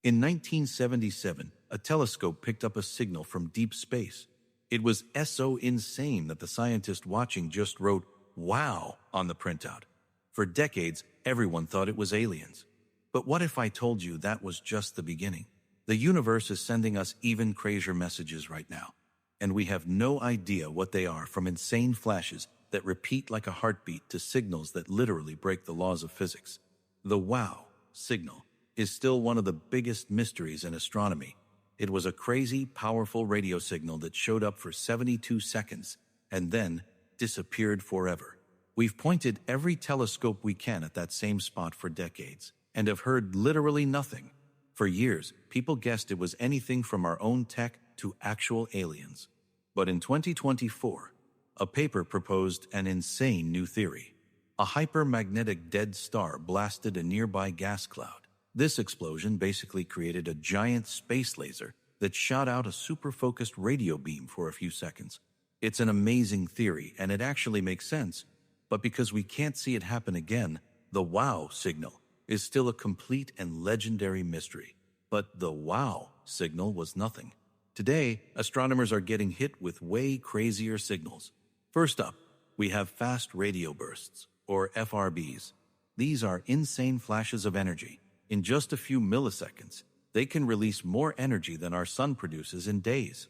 In 1977, a telescope picked up a signal from deep space. It was so insane that the scientist watching just wrote, "Wow," on the printout. For decades, everyone thought it was aliens. But what if I told you that was just the beginning? The universe is sending us even crazier messages right now, and we have no idea what they are, from insane flashes that repeat like a heartbeat to signals that literally break the laws of physics. The wow signal is still one of the biggest mysteries in astronomy. It was a crazy, powerful radio signal that showed up for 72 seconds and then disappeared forever. We've pointed every telescope we can at that same spot for decades and have heard literally nothing. For years, people guessed it was anything from our own tech to actual aliens. But in 2024, a paper proposed an insane new theory. A hypermagnetic dead star blasted a nearby gas cloud. This explosion basically created a giant space laser that shot out a super-focused radio beam for a few seconds. It's an amazing theory, and it actually makes sense. But because we can't see it happen again, the wow signal is still a complete and legendary mystery. But the wow signal was nothing. Today, astronomers are getting hit with way crazier signals. First up, we have fast radio bursts, or FRBs. These are insane flashes of energy. In just a few milliseconds, they can release more energy than our sun produces in days.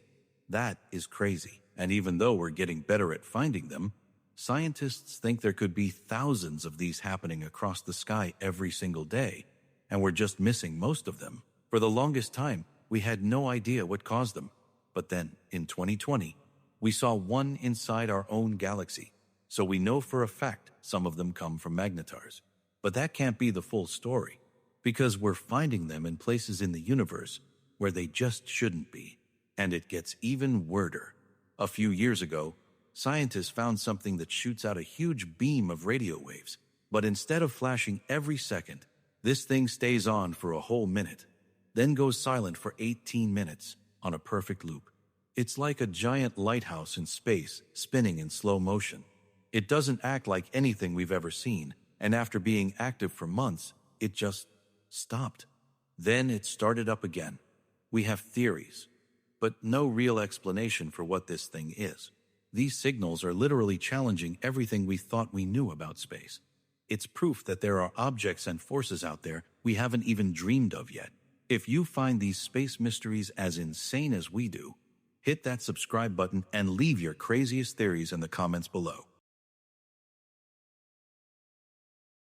That is crazy, and even though we're getting better at finding them, scientists think there could be thousands of these happening across the sky every single day, and we're just missing most of them. For the longest time, we had no idea what caused them. But then, in 2020, we saw one inside our own galaxy, so we know for a fact some of them come from magnetars. But that can't be the full story, because we're finding them in places in the universe where they just shouldn't be. And it gets even weirder. A few years ago, scientists found something that shoots out a huge beam of radio waves, but instead of flashing every second, this thing stays on for a whole minute, then goes silent for 18 minutes on a perfect loop. It's like a giant lighthouse in space spinning in slow motion. It doesn't act like anything we've ever seen, and after being active for months, it just stopped. Then it started up again. We have theories, but no real explanation for what this thing is. These signals are literally challenging everything we thought we knew about space. It's proof that there are objects and forces out there we haven't even dreamed of yet. If you find these space mysteries as insane as we do, hit that subscribe button and leave your craziest theories in the comments below.